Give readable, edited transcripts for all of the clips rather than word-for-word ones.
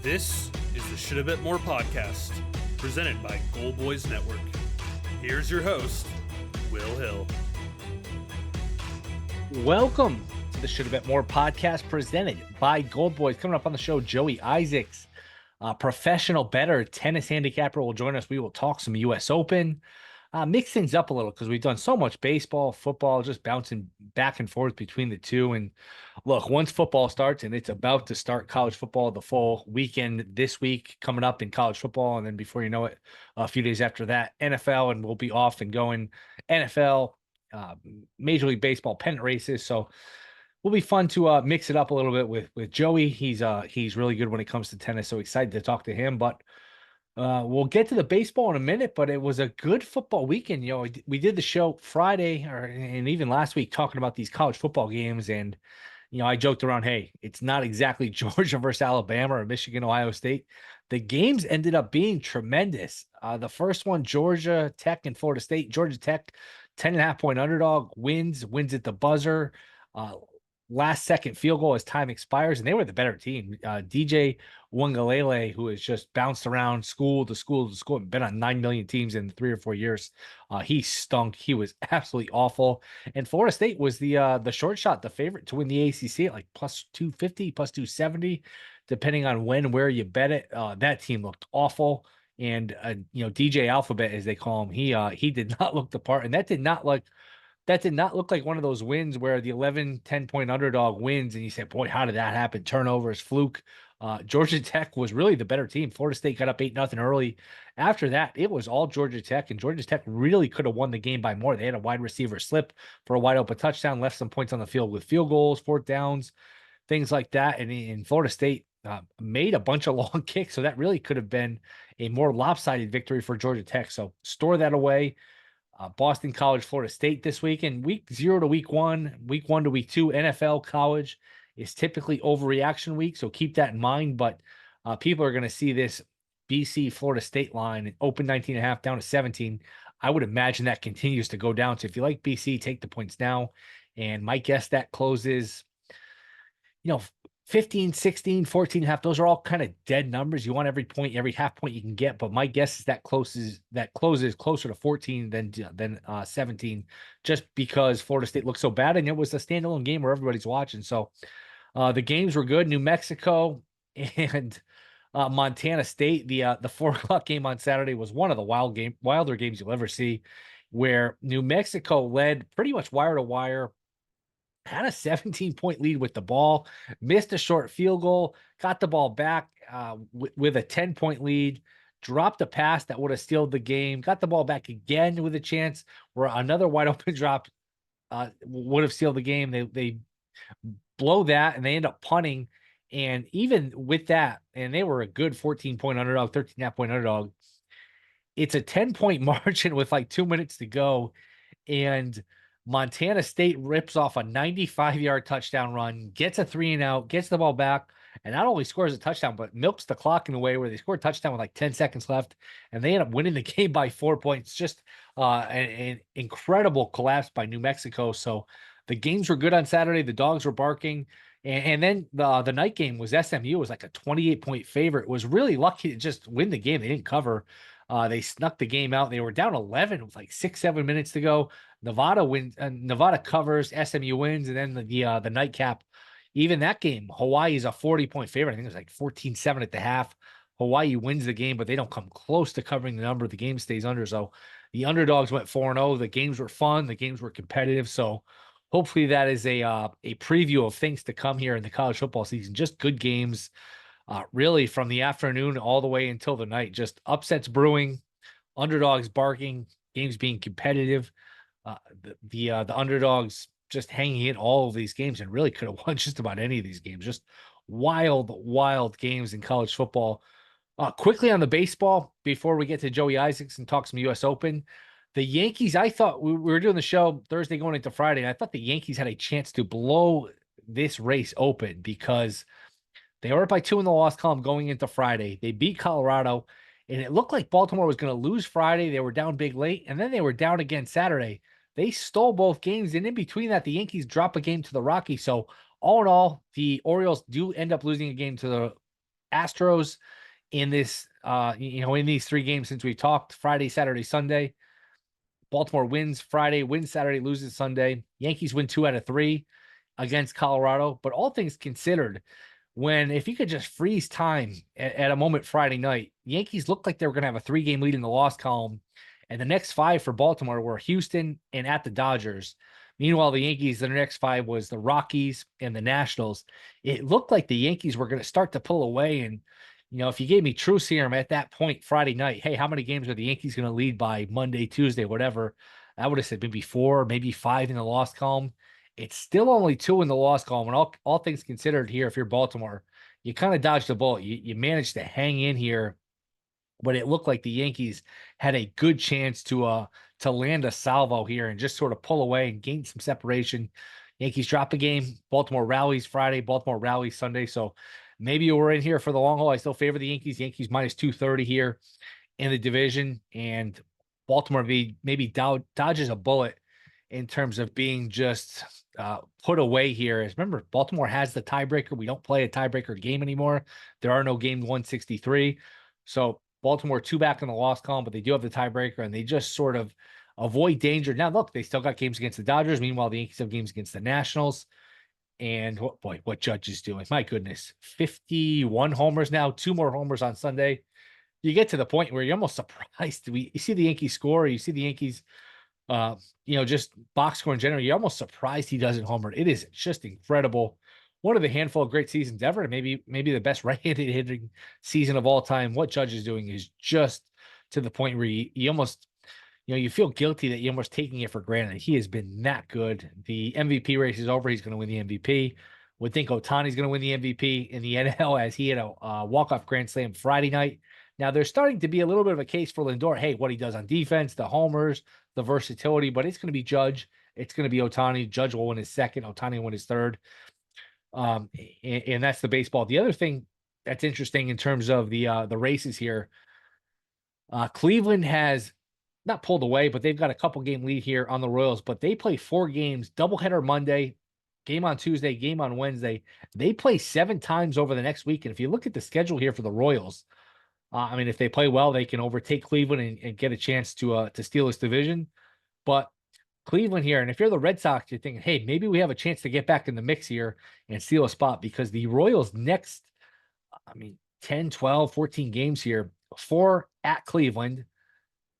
This is the Shoulda Bet More podcast, presented by Gold Boys Network. Here's your host, Will Hill. Welcome to the Shoulda Bet More podcast, presented by Gold Boys. Coming up on the show, Joey Isaks, professional bettor, tennis handicapper, will join us. We will talk some U.S. Open. Mix things up a little because we've done so much baseball, football, just bouncing back and forth between the two. And look, once football starts, and it's about to start college football, the full weekend this week coming up in college football. And then before you know it, a few days after that, NFL, and we'll be off and going NFL, Major League Baseball pennant races. So will be fun to mix it up a little bit with Joey. He's really good when it comes to tennis. So excited to talk to him. But we'll get to the baseball in a minute, but it was a good football weekend. You know, we did the show Friday and even last week talking about these college football games. And, you know, I joked around, hey, it's not exactly Georgia versus Alabama or Michigan, Ohio State. The games ended up being tremendous. The first one, Georgia Tech and Florida State. Georgia Tech, 10.5-point underdog, wins at the buzzer. Last second field goal as time expires, and they were the better team. DJ Wangalele, who has just bounced around school to school to school, been on 9 million teams in 3 or 4 years. He stunk. He was absolutely awful. And Florida State was the short shot, the favorite to win the ACC at like plus 250, plus 270, depending on when and where you bet it. That team looked awful. And you know, DJ Alphabet, as they call him, he did not look the part, and that did not look like one of those wins where the 10-point underdog wins and you say, boy, how did that happen? Turnovers, fluke. Georgia Tech was really the better team. Florida State got up 8-0 early. After that, it was all Georgia Tech, and Georgia Tech really could have won the game by more. They had a wide receiver slip for a wide open touchdown, left some points on the field with field goals, fourth downs, things like that. And in Florida State, made a bunch of long kicks, so that really could have been a more lopsided victory for Georgia Tech. So store that away. Boston College, Florida State this week, and week 0 to week 1, week 1 to week 2, NFL college is typically overreaction week, so keep that in mind. But people are going to see this BC Florida State line open 19.5 down to 17. I would imagine that continues to go down. So if you like BC, take the points now. And my guess that closes, you know, 15, 16, 14 half. Those are all kind of dead numbers. You want every point, every half point you can get. But my guess is that closes closer to 14 than 17, just because Florida State looks so bad. And it was a standalone game where everybody's watching. So the games were good. New Mexico and Montana State. The 4:00 game on Saturday was one of the wilder games you'll ever see, where New Mexico led pretty much wire to wire, had a 17-point lead with the ball, missed a short field goal, got the ball back with a 10-point lead, dropped a pass that would have sealed the game, got the ball back again with a chance where another wide open drop would have sealed the game. They blow that, and they end up punting. And even with that, and they were a good 14-point underdog, 13.5-point underdog, it's a 10-point margin with like 2 minutes to go. And Montana State rips off a 95-yard touchdown run, gets a 3-and-out, gets the ball back, and not only scores a touchdown, but milks the clock in a way where they scored a touchdown with like 10 seconds left, and they end up winning the game by 4 points. Just an incredible collapse by New Mexico. So the games were good on Saturday. The dogs were barking. And then the night game was SMU was like a 28-point favorite. Was really lucky to just win the game. They didn't cover. They snuck the game out. They were down 11 with like 6-7 minutes to go. Nevada wins. Nevada covers. SMU wins, and then the nightcap. Even that game, Hawaii is a 40-point favorite. I think it was like 14-7 at the half. Hawaii wins the game, but they don't come close to covering the number. The game stays under. So the underdogs went 4-0. The games were fun. The games were competitive. So hopefully that is a preview of things to come here in the college football season. Just good games. Really from the afternoon all the way until the night, just upsets brewing, underdogs barking, games being competitive. The underdogs just hanging in all of these games and really could have won just about any of these games. Just wild games in college football. Quickly on the baseball before we get to Joey Isaks and talk some U.S. Open. The Yankees, I thought we were doing the show Thursday going into Friday, and I thought the Yankees had a chance to blow this race open because they were up by 2 in the loss column going into Friday. They beat Colorado, and it looked like Baltimore was going to lose Friday. They were down big late, and then they were down again Saturday. They stole both games, and in between that, the Yankees drop a game to the Rockies. So all in all, the Orioles do end up losing a game to Astros in this, in these 3 games since we talked, Friday, Saturday, Sunday. Baltimore wins Friday, wins Saturday, loses Sunday. Yankees win 2 out of 3 against Colorado. But all things considered, if you could just freeze time at a moment Friday night, Yankees looked like they were going to have a 3-game lead in the loss column. And the next 5 for Baltimore were Houston and at the Dodgers. Meanwhile, the Yankees, their next 5 was the Rockies and the Nationals. It looked like the Yankees were going to start to pull away. And, if you gave me true serum at that point Friday night, hey, how many games are the Yankees going to lead by Monday, Tuesday, whatever? I would have said maybe 4, maybe 5 in the loss column. It's still only 2 in the loss column. And all things considered here, if you're Baltimore, you kind of dodged the bullet. You managed to hang in here, but it looked like the Yankees had a good chance to land a salvo here and just sort of pull away and gain some separation. Yankees drop a game. Baltimore rallies Friday. Baltimore rallies Sunday. So maybe we're in here for the long haul. I still favor the Yankees. Yankees minus 230 here in the division. And Baltimore maybe dodges a bullet in terms of being just put away here. As remember, Baltimore has the tiebreaker. We don't play a tiebreaker game anymore. There are no game 163. So Baltimore 2 back in the loss column, but they do have the tiebreaker, and they just sort of avoid danger. Now, look, they still got games against the Dodgers. Meanwhile, the Yankees have games against the Nationals. And what Judge is doing. My goodness, 51 homers now, 2 more homers on Sunday. You get to the point where you're almost surprised. You see the Yankees score, you see the Yankees, just box score in general. You're almost surprised he doesn't homer. It is just incredible. One of the handful of great seasons ever, and maybe the best right-handed hitting season of all time. What Judge is doing is just to the point where you almost, you feel guilty that you're almost taking it for granted. He has been that good. The MVP race is over. He's going to win the MVP. Would think Ohtani's going to win the MVP in the NL as he had a walk-off grand slam Friday night. Now, there's starting to be a little bit of a case for Lindor. Hey, what he does on defense, the homers, the versatility, but it's going to be Judge. It's going to be Ohtani. Judge will win his second. Ohtani will win his third. And that's the baseball. The other thing that's interesting in terms of the races here, Cleveland has not pulled away, but they've got a couple game lead here on the Royals, but they play 4 games, doubleheader Monday, game on Tuesday, game on Wednesday. They play 7 times over the next week. And if you look at the schedule here for the Royals, if they play well, they can overtake Cleveland and get a chance to steal this division. But Cleveland here, and if you're the Red Sox, you're thinking, hey, maybe we have a chance to get back in the mix here and steal a spot, because the Royals next, 10, 12, 14 games here, 4 at Cleveland,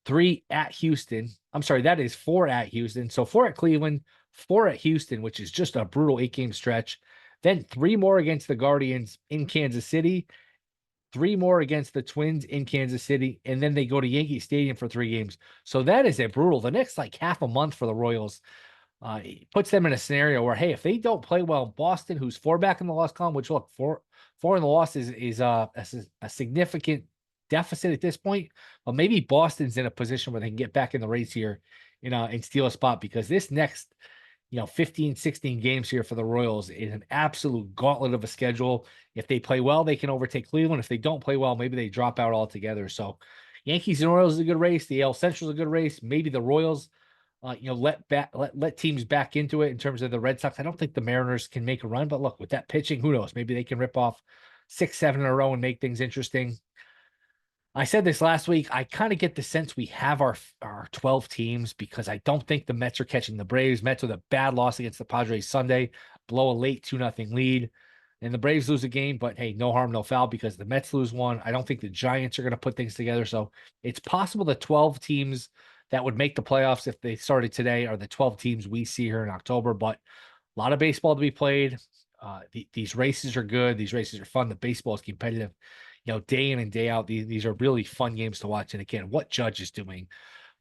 3 at Houston. I'm sorry, that is 4 at Houston. So 4 at Cleveland, 4 at Houston, which is just a brutal 8-game stretch. Then 3 more against the Guardians in Kansas City, 3 more against the Twins in Kansas City, and then they go to Yankee Stadium for 3 games. So that is a brutal. The next half a month for the Royals puts them in a scenario where, hey, if they don't play well, Boston, who's 4 back in the loss column, which look, 4 in the loss is a significant deficit at this point, but maybe Boston's in a position where they can get back in the race here, and steal a spot, because this next 15, 16 games here for the Royals is an absolute gauntlet of a schedule. If they play well, they can overtake Cleveland. If they don't play well, maybe they drop out altogether. So Yankees and Royals is a good race. The AL Central is a good race. Maybe the Royals, let teams back into it in terms of the Red Sox. I don't think the Mariners can make a run, but look, with that pitching, who knows? Maybe they can rip off 6, 7 in a row and make things interesting. I said this last week. I kind of get the sense we have our 12 teams, because I don't think the Mets are catching the Braves. Mets with a bad loss against the Padres Sunday, blow a late 2-0 lead. And the Braves lose a game, but hey, no harm, no foul, because the Mets lose one. I don't think the Giants are going to put things together. So it's possible the 12 teams that would make the playoffs if they started today are the 12 teams we see here in October. But a lot of baseball to be played. These races are good. These races are fun. The baseball is competitive. Day in and day out, these are really fun games to watch. And again, what Judge is doing,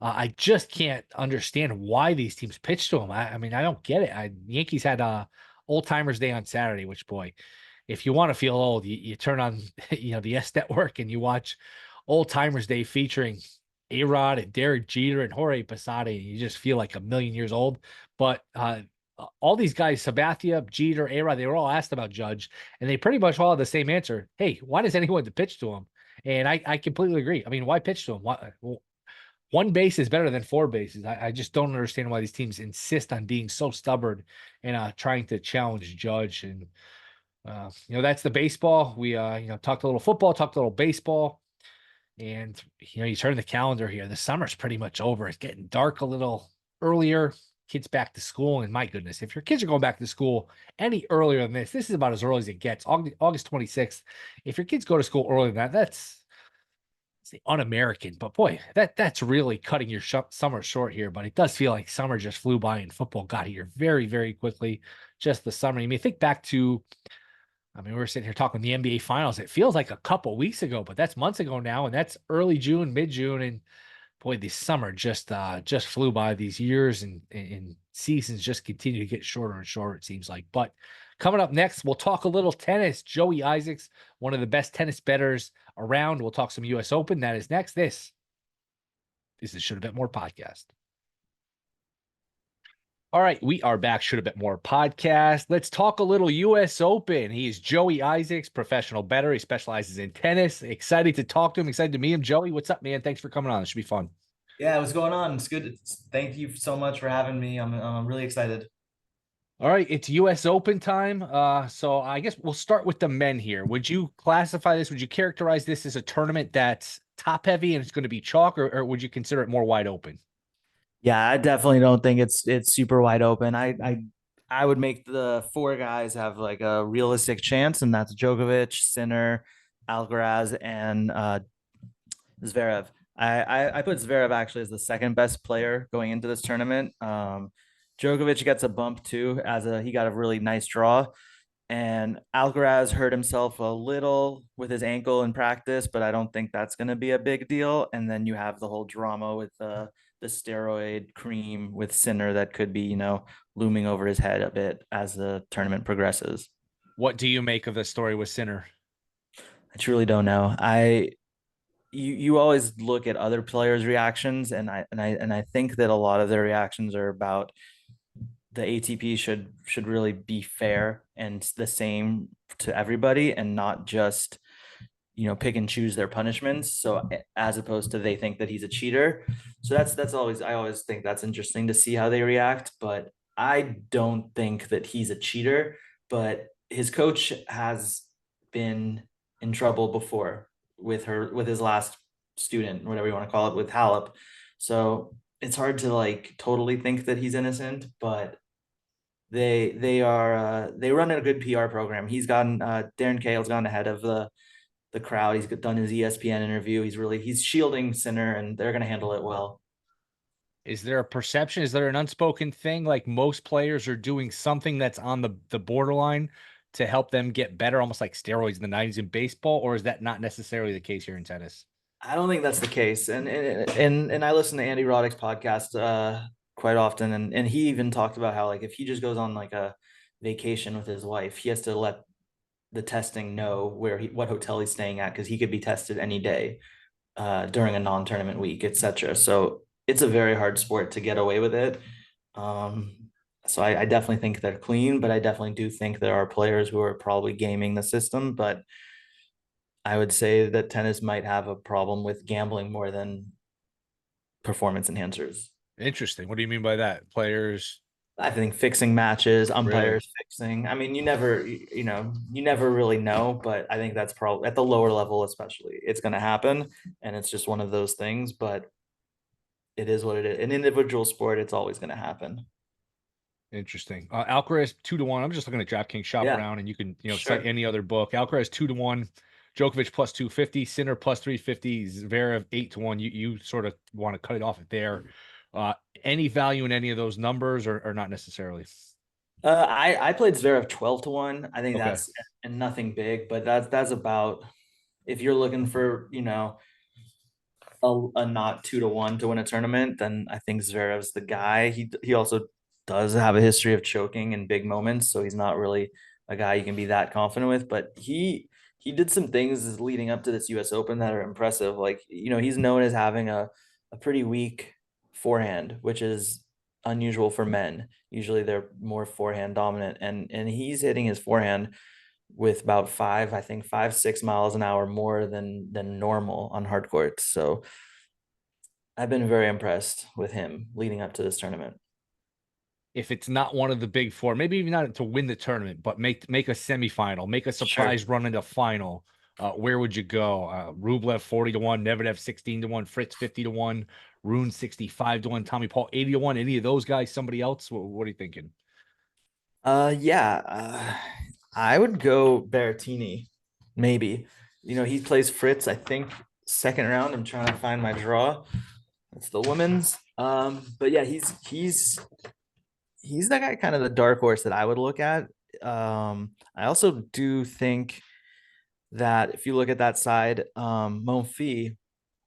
I just can't understand why these teams pitch to him. I don't get it. Yankees had Old Timers Day on Saturday, which, boy, if you want to feel old, you turn on the S Network and you watch Old Timers Day featuring A-Rod and Derek Jeter and Jorge Posada, and you just feel like a million years old. But all these guys, Sabathia, Jeter, A-Rod, they were all asked about Judge, and they pretty much all had the same answer. Hey, why does anyone to pitch to him? And I completely agree. Why pitch to him? One base is better than 4 bases. I just don't understand why these teams insist on being so stubborn and trying to challenge Judge. And That's the baseball. We talked a little football, talked a little baseball, and you turn the calendar here. The summer's pretty much over. It's getting dark a little earlier. Kids back to school, and my goodness, if your kids are going back to school any earlier than this is about as early as it gets. August 26th. If your kids go to school earlier than that, that's un-American. But boy, that's really cutting your summer short here. But it does feel like summer just flew by, and football got here very, very quickly. Just the summer. You may think back to, we were sitting here talking the NBA finals. It feels like a couple weeks ago, but that's months ago now. And that's early June, mid-June. And boy, this summer just flew by. These years and seasons just continue to get shorter and shorter, it seems like. But coming up next, we'll talk a little tennis. Joey Isaks, one of the best tennis bettors around. We'll talk some US Open. That is next. This is the Shoulda Bet More podcast. All right, we are back. Shoulda Bet More podcast. Let's talk a little U.S. Open. He is Joey Isaks, professional bettor. He specializes in tennis. Excited to talk to him. Excited to meet him. Joey, what's up, man? Thanks for coming on. It should be fun. Yeah, what's going on? It's good. Thank you so much for having me. I'm really excited. All right, it's U.S. Open time. So I guess we'll start with the men here. Would you classify this? Would you characterize this as a tournament that's top heavy and it's going to be chalk, or would you consider it more wide open? Yeah, I definitely don't think it's super wide open. I would make the four guys have like a realistic chance, and that's Djokovic, Sinner, Alcaraz, and Zverev. I put Zverev actually as the second best player going into this tournament. Djokovic gets a bump too, he got a really nice draw. And Alcaraz hurt himself a little with his ankle in practice, but I don't think that's going to be a big deal. And then you have the whole drama with the steroid cream with Sinner that could be, looming over his head a bit as the tournament progresses. What do you make of the story with Sinner? I truly don't know. You always look at other players' reactions, and I think that a lot of their reactions are about the ATP should really be fair and the same to everybody, and not just pick and choose their punishments. So as opposed to they think that he's a cheater. So I always think that's interesting to see how they react. But I don't think that he's a cheater. But his coach has been in trouble before with his last student, whatever you want to call it, with Halep. So it's hard to like totally think that he's innocent, but they run a good PR program. He's gotten Darren Cahill's gone ahead of the crowd. He's done his ESPN interview. He's shielding Sinner, and they're going to handle it well. Is there a perception? Is there an unspoken thing like most players are doing something that's on the borderline to help them get better, almost like steroids in the 90s in baseball, or is that not necessarily the case here in tennis? I don't think that's the case. And I listen to Andy Roddick's podcast quite often, and he even talked about how like if he just goes on like a vacation with his wife, he has to let the testing know what hotel he's staying at, because he could be tested any day during a non-tournament week, etc. So it's a very hard sport to get away with it. So I definitely think they're clean, but I definitely do think there are players who are probably gaming the system. But I would say that tennis might have a problem with gambling more than performance enhancers. Interesting. What do you mean by that? Players? I think fixing matches, umpires Really? fixing. I mean, you never really know, but I think that's probably at the lower level, especially, it's going to happen, and it's just one of those things. But it is what it is. In individual sport, it's always going to happen. Interesting. Alcaraz 2-1. I'm just looking at DraftKings shop Yeah, around, and you can sure. cite any other book. Alcaraz 2-1, Djokovic plus 250, Sinner plus 350, Zverev 8-1. You sort of want to cut it off at there. Any value in any of those numbers, or not necessarily? I played Zverev 12-1. I think Okay. that's and nothing big, but that's about, if you're looking for a not 2-1 to win a tournament, then I think Zverev's the guy. He also does have a history of choking in big moments, so he's not really a guy you can be that confident with. But he did some things leading up to this U.S. Open that are impressive. Like, he's known as having a pretty weak forehand, which is unusual for men. Usually they're more forehand dominant, and he's hitting his forehand with about 5, 6 miles an hour more than normal on hard courts. So I've been very impressed with him leading up to this tournament. if it's not one of the big four, maybe even not to win the tournament, but make a semifinal, make a Sure. surprise run into final, where would you go? Rublev 40-1, Nevedev 16-1, Fritz 50-1, Rune 65-1, Tommy Paul 80-1. Any of those guys? Somebody else? What are you thinking? Yeah. I would go Berrettini, maybe. He plays Fritz, I think, second round. I'm trying to find my draw. It's the women's. But yeah, he's that guy, kind of the dark horse that I would look at. I also do think that if you look at that side, Monfils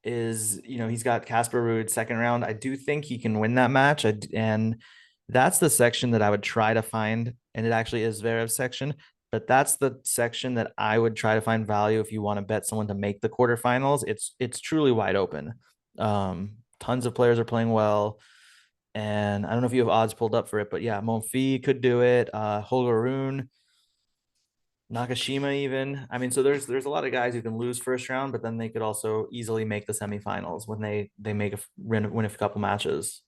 is, he's got Casper Ruud second round. I do think he can win that match. And that's the section that I would try to find. And it actually is Zverev's section, but that's the section that I would try to find value if you want to bet someone to make the quarterfinals. It's truly wide open. Tons of players are playing well. And I don't know if you have odds pulled up for it, but yeah, Monfils could do it. Holger Rune, Nakashima even. I mean, so there's a lot of guys who can lose first round, but then they could also easily make the semifinals when they make win a couple matches.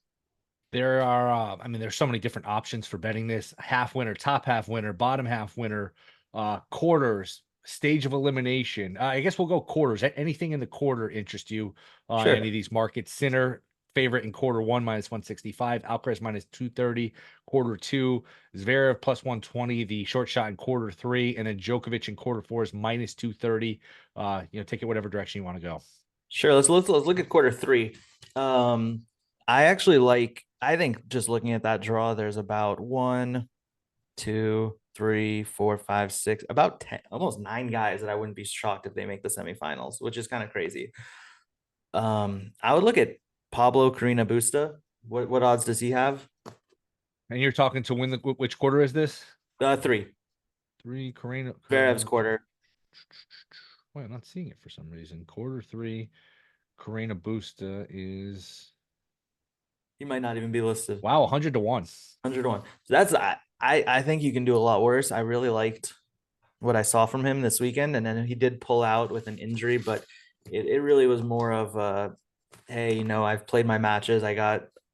There are, there's so many different options for betting this: half winner, top half winner, bottom half winner, quarters, stage of elimination. I guess we'll go quarters. Anything in the quarter interest you? Sure. Any of these markets? Sinner favorite in quarter one -165, Alcaraz -230, quarter two, Zverev +120, the short shot in quarter three, and then Djokovic in quarter four is -230. Take it whatever direction you want to go. Sure. Let's look at quarter three. I think just looking at that draw, there's about 1, 2, 3, 4, 5, 6, about 10, almost 9 guys that I wouldn't be shocked if they make the semifinals, which is kind of crazy. I would look at Pablo Carina Busta. What odds does he have? And you're talking to win which quarter is this? 3. Three, Carina. Zverev's quarter. Wait, I'm not seeing it for some reason. Quarter three, Carina Busta is. He might not even be listed. Wow, 100-1. 101. So that's I think you can do a lot worse. I really liked what I saw from him this weekend, and then he did pull out with an injury, but it really was more of hey, I've played my matches.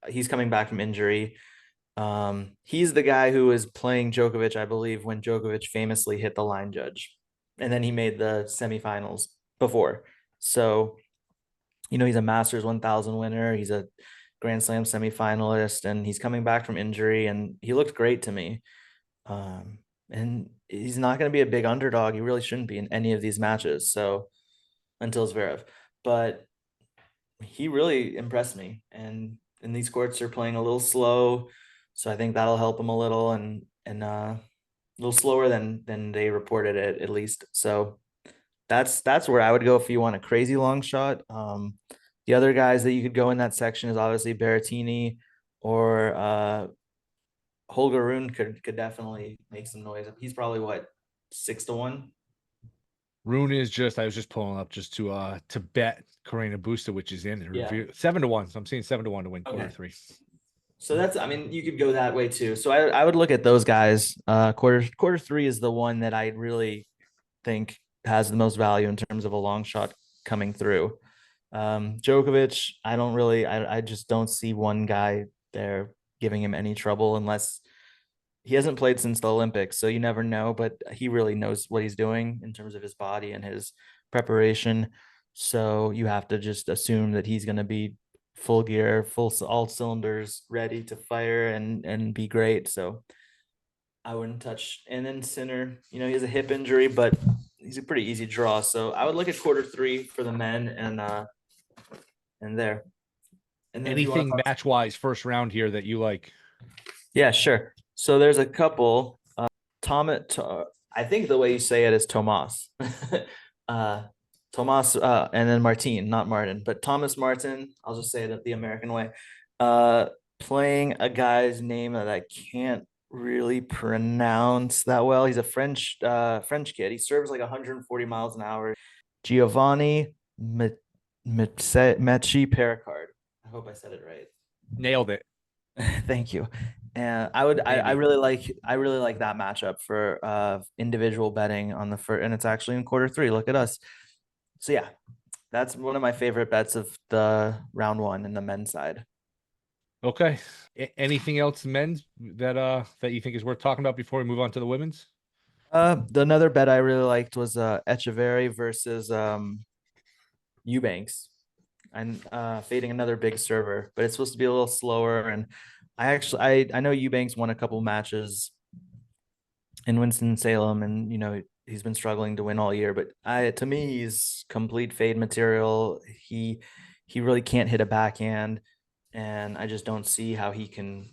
He's coming back from injury. He's the guy who was playing Djokovic, I believe, when Djokovic famously hit the line judge, and then he made the semifinals before. So, he's a Masters 1000 winner. He's a Grand Slam semifinalist, and he's coming back from injury, and he looked great to me. And he's not going to be a big underdog. He really shouldn't be in any of these matches. So until Zverev, but he really impressed me. And these courts are playing a little slow, so I think that'll help him a little, and a little slower than they reported it, at least. So that's where I would go if you want a crazy long shot. The other guys that you could go in that section is obviously Berrettini or Holger Rune could definitely make some noise. He's probably what, 6-1. Rune is I was just pulling up just to bet Carina Busta, which is in the review. 7-1. So I'm seeing 7-1 to win quarter three. So you could go that way too. So I would look at those guys. Quarter three is the one that I really think has the most value in terms of a long shot coming through. Djokovic, I just don't see one guy there giving him any trouble, unless he hasn't played since the Olympics. So you never know, but he really knows what he's doing in terms of his body and his preparation. So you have to just assume that he's going to be full gear, all cylinders, ready to fire and be great. So I wouldn't touch. And then Sinner, he has a hip injury, but he's a pretty easy draw. So I would look at quarter three for the men and there. And then anything match wise first round here that you like? Yeah, sure. So there's a couple. I think the way you say it is Tomas. Tomas, and then Martin, not Martin, but Thomas Martin. I'll just say it the American way. Playing a guy's name that I can't really pronounce that well. He's a French kid. He serves like 140 miles an hour. Giovanni Metchi Pericard. I hope I said it right. Nailed it. Thank you. And I really like that matchup for individual betting on the first, and it's actually in quarter three. Look at us. So yeah, that's one of my favorite bets of the round one in the men's side. Okay. Anything else men's that you think is worth talking about before we move on to the women's? Another bet I really liked was Echeverry versus Eubanks, and fading another big server, but it's supposed to be a little slower. And I know Eubanks won a couple matches in Winston-Salem, and he's been struggling to win all year. But to me, he's complete fade material. He really can't hit a backhand, and I just don't see how he's going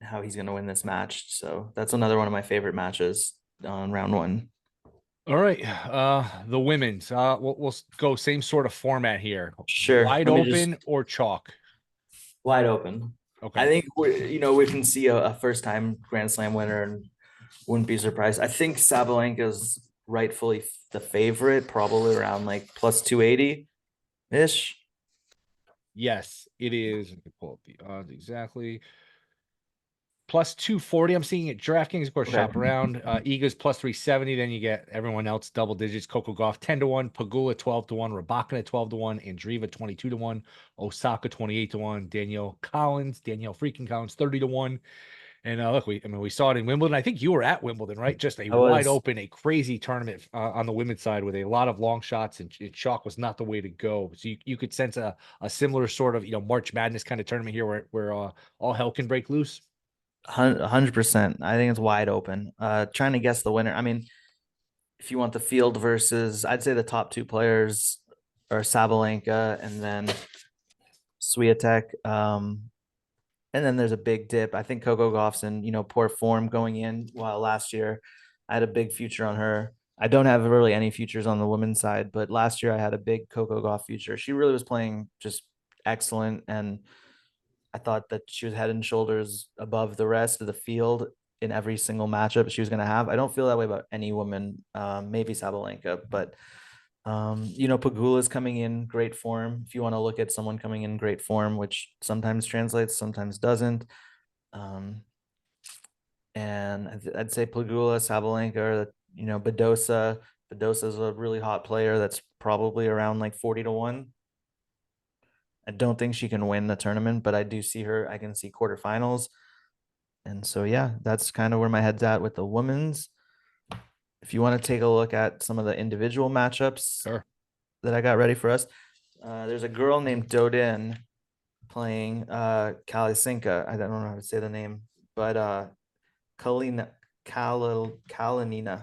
to win this match. So that's another one of my favorite matches on round one. All right, the women's. We'll go same sort of format here. Sure. Wide Let me just open or chalk? wide open. I Okay. think we can see a first time Grand Slam winner and wouldn't be surprised. I think Sabalenka is rightfully the favorite, probably around like plus 280 ish. Yes, it is. Let me pull up the odds exactly. Plus 240. I'm seeing it DraftKings, of course, Okay. shop around. Ega's plus 370. Then you get everyone else double digits. Coco Gauff 10-1, Pagula 12-1, Rybakina 12-1, Andreeva 22-1, Osaka 28-1, Danielle freaking Collins 30-1. And look, we saw it in Wimbledon. I think you were at Wimbledon, right? Just a I wide was open, a crazy tournament on the women's side with a lot of long shots, and chalk was not the way to go. So you could sense a similar sort of March Madness kind of tournament here where all hell can break loose. 100%. I think it's wide open. Trying to guess the winner. I mean, if you want the field versus, I'd say the top two players are Sabalenka and then Swiatek. And then there's a big dip. I think Coco Gauff's in, poor form going in. While last year I had a big future on her. I don't have really any futures on the women's side, but last year I had a big Coco Gauff future. She really was playing just excellent, and I thought that she was head and shoulders above the rest of the field in every single matchup she was going to have. I don't feel that way about any woman, maybe Sabalenka, but Pagula is coming in great form. If you want to look at someone coming in great form, which sometimes translates, sometimes doesn't. And I'd say Pagula, Sabalenka, or Badosa. Badosa is a really hot player that's probably around like 40-1. I don't think she can win the tournament, but I do see her. I can see quarterfinals. And so, yeah, that's kind of where my head's at with the women's. If you want to take a look at some of the individual matchups Sure. that I got ready for us, there's a girl named Dodin playing Kalisinka. I don't know how to say the name, but Kalinina.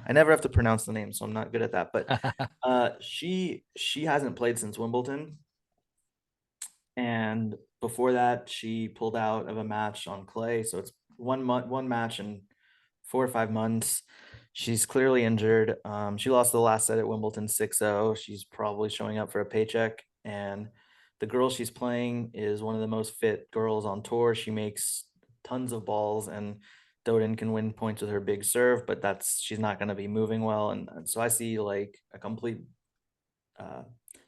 I never have to pronounce the name, so I'm not good at that. But she hasn't played since Wimbledon. And before that, she pulled out of a match on clay. So it's one match in 4 or 5 months. She's clearly injured. She lost the last set at Wimbledon 6-0. She's probably showing up for a paycheck. And the girl she's playing is one of the most fit girls on tour. She makes tons of balls, and Dodin can win points with her big serve, but she's not going to be moving well. And so I see like a complete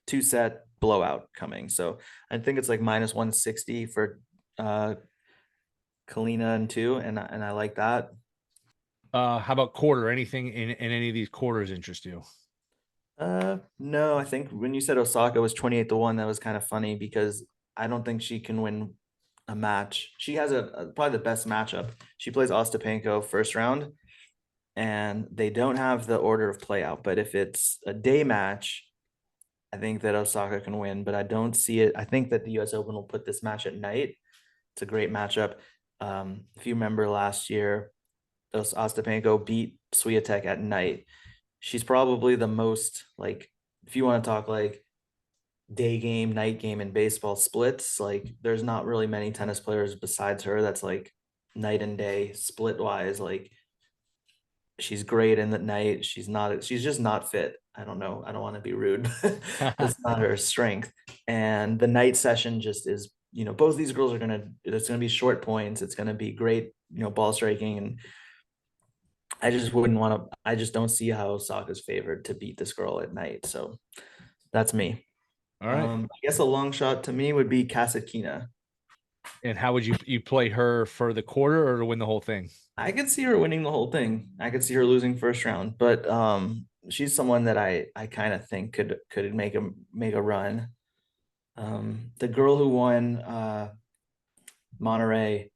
2-set blowout coming. So I think it's like minus 160 for Kalina and 2, and I like that. How about quarter? Anything in any of these quarters interest you? No, I think when you said Osaka was 28-1, that was kind of funny because I don't think she can win a match. She has probably the best matchup. She plays Ostapenko first round, and they don't have the order of play out. But if it's a day match, I think that Osaka can win, but I don't see it. I think that the US Open will put this match at night. It's a great matchup. If you remember last year, Ostapenko beat Swiatek at night. She's probably the most, like, if you want to talk like day game, night game in baseball splits, like there's not really many tennis players besides her that's like night and day split wise. Like she's great in the night. She's just not fit. I don't know. I don't want to be rude. That's not her strength. And the night session just is, both these girls it's going to be short points. It's going to be great, ball striking. And I just don't see how Osaka's favored to beat this girl at night. So that's me. All right. I guess a long shot to me would be Kasatkina. And how would you play her for the quarter or to win the whole thing? I could see her winning the whole thing. I could see her losing first round, but she's someone that I kind of think could make a run. The girl who won Monterey,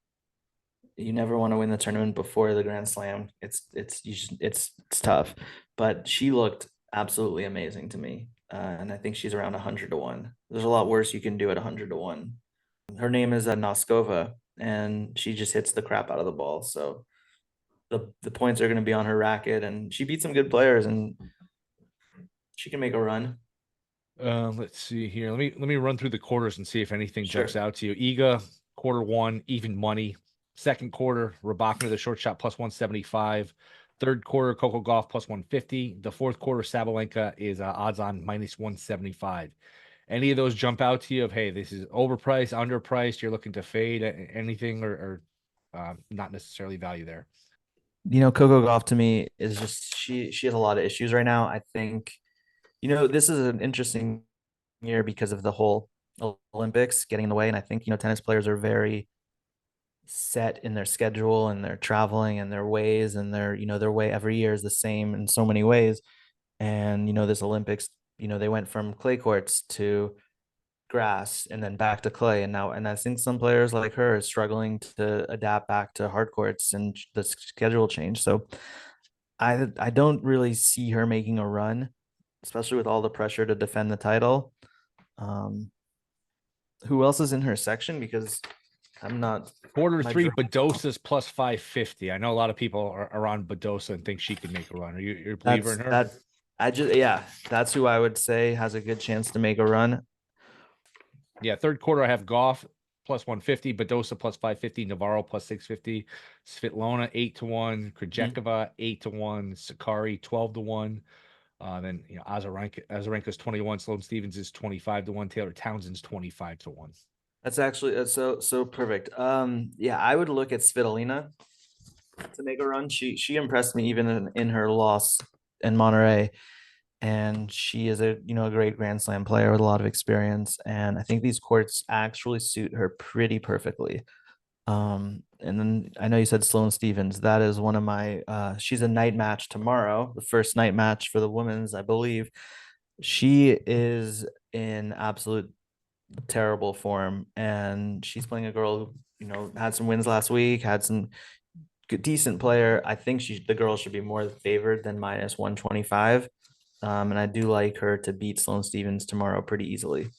You never want to win the tournament before the Grand Slam. It's tough, but she looked absolutely amazing to me, and I think she's around 100 to 1. There's a lot worse you can do at 100 to 1. Her name is Noskova, and she just hits the crap out of the ball. So the points are going to be on her racket, and she beat some good players, and she can make a run. Let's see here. Let me run through the quarters and see if anything jumps Sure. out to you. Iga, quarter one, even money. Second quarter, Rybakina, the short shot, plus 175. Third quarter, Coco Golf, plus 150. The fourth quarter, Sabalenka is odds on minus 175. Any of those jump out to you of, hey, this is overpriced, underpriced, you're looking to fade anything, or not necessarily value there? Coco Golf to me is just she has a lot of issues right now. I think, this is an interesting year because of the whole Olympics getting in the way. And I think, tennis players are very set in their schedule and their traveling and their ways, and their way every year is the same in so many ways. And, this Olympics, they went from clay courts to grass and then back to clay. And I think some players like her is struggling to adapt back to hard courts and the schedule change. So I don't really see her making a run, especially with all the pressure to defend the title. Um, who else is in her section? Because I'm not. Quarter My three, draw- Badosa's plus 550. I know a lot of people are on Badosa and think she could make a run. Are you're a believer that's in her? that. Yeah, that's who I would say has a good chance to make a run. Yeah, third quarter I have Goff plus 150, Badosa plus 550, Navarro plus 650, Svitlona 8 to 1, Krejcikova 8 to 1, Sakari 12 to 1. Then Azarenka's 21, Sloane Stevens is 25 to 1, Taylor Townsend's 25 to 1. That's actually so perfect. Yeah, I would look at Svitolina to make a run. She impressed me even in her loss in Monterey, and she is a great Grand Slam player with a lot of experience. And I think these courts actually suit her pretty perfectly. And then I know you said Sloane Stevens. That is one of my. She's a night match tomorrow, the first night match for the women's, I believe. She is in absolute terrible form, and she's playing a girl who had some wins last week, had some good decent player. I think the girl should be more favored than minus 125. And I do like her to beat Sloane Stevens tomorrow pretty easily.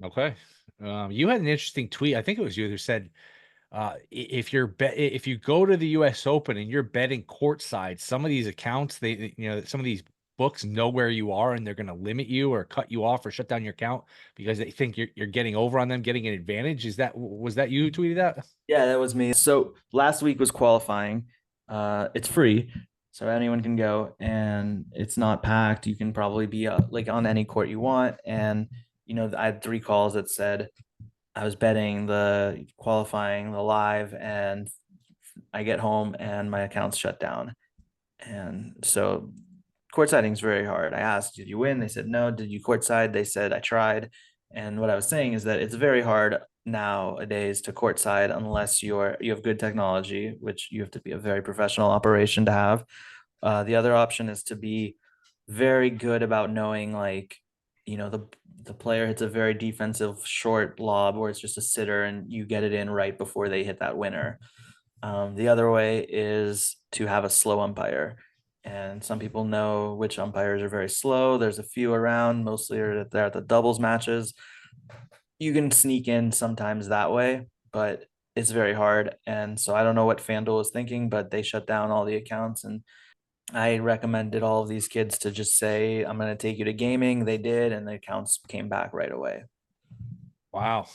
Okay. You had an interesting tweet. I think it was you who said if you go to the US Open and you're betting courtside, some of these accounts, some of these books know where you are and they're going to limit you or cut you off or shut down your account because they think you're getting over on them, getting an advantage. Was that you who tweeted that? Yeah, that was me. So last week was qualifying. It's free, so anyone can go, and it's not packed. You can probably be like on any court you want. And I had 3 calls that said I was betting the qualifying, the live, and I get home and my account's shut down. And so courtsiding is very hard. I asked, did you win? They said no. Did you courtside? They said I tried. And what I was saying is that it's very hard nowadays to courtside unless you have good technology, which you have to be a very professional operation to have. The other option is to be very good about knowing, like, the player hits a very defensive short lob where it's just a sitter and you get it in right before they hit that winner. The other way is to have a slow umpire. And some people know which umpires are very slow. There's a few around, mostly they're at the doubles matches. You can sneak in sometimes that way, but it's very hard. And so I don't know what FanDuel is thinking, but they shut down all the accounts. And I recommended all of these kids to just say, I'm going to take you to gaming. They did, and the accounts came back right away. Wow.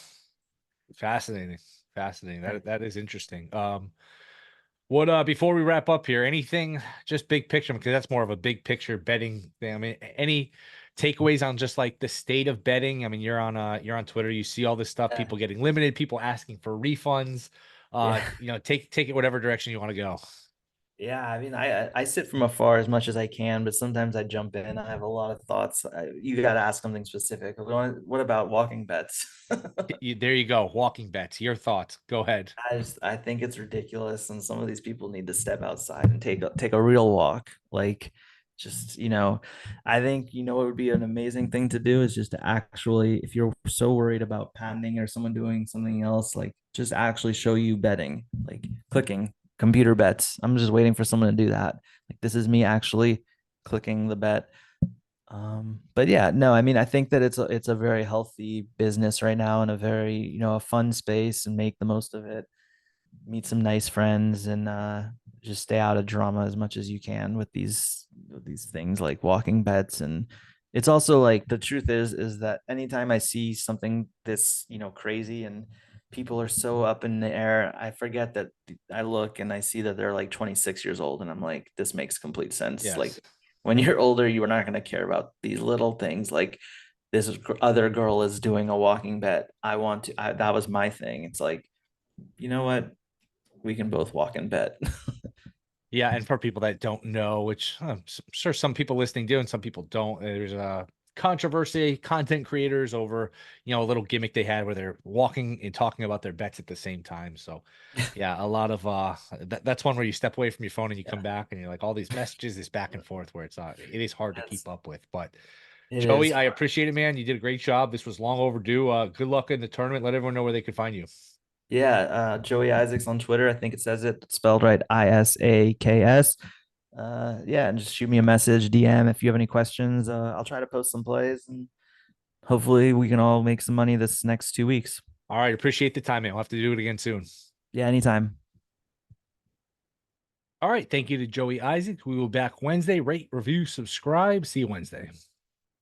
Fascinating. Fascinating. That is interesting. What before we wrap up here, anything just big picture, because that's more of a big picture betting thing. I mean, any takeaways on just like the state of betting? I mean, you're on Twitter, you see all this stuff, people getting limited, people asking for refunds. Take it whatever direction you want to go. Yeah, I mean, I sit from afar as much as I can, but sometimes I jump in. I have a lot of thoughts. You got to ask something specific. What about walking bets? There you go. Walking bets. Your thoughts. Go ahead. I think it's ridiculous, and some of these people need to step outside and take a real walk. Like, just I think what would be an amazing thing to do is just to actually, if you're so worried about patenting or someone doing something else, like just actually show you betting. Like, clicking computer bets. I'm just waiting for someone to do that. Like this is me actually clicking the bet. But yeah, no, I mean, I think that it's a very healthy business right now and a very, a fun space, and make the most of it. Meet some nice friends, and just stay out of drama as much as you can with these things like walking bets. And it's also like, the truth is that anytime I see something this, crazy, and people are so up in the air, I forget that I look and I see that they're like 26 years old, and I'm like, this makes complete sense. Like Yes. when you're older, you are not going to care about these little things. Like other girl is doing a walking bet. That was my thing. It's like, you know what? We can both walk and bet. Yeah, and for people that don't know, which I'm sure some people listening do and some people don't, there's a controversy, content creators over, a little gimmick they had where they're walking and talking about their bets at the same time. So yeah, a lot of that's one where you step away from your phone and you come back and you're like, all these messages, this back and forth, where it is hard to That's keep up with. But it Joey, is. I appreciate it, man. You did a great job. This was long overdue. Good luck in the tournament. Let everyone know where they could find you. Yeah, Joey Isaacs on Twitter. I think it says it spelled right, Isaks. Yeah, and just shoot me a message, DM if you have any questions. I'll try to post some plays, and hopefully we can all make some money this next 2 weeks. All right, appreciate the time, man. We'll have to do it again soon. Yeah, anytime. All right. Thank you to Joey Isaac. We will be back Wednesday. Rate, review, subscribe. See you Wednesday.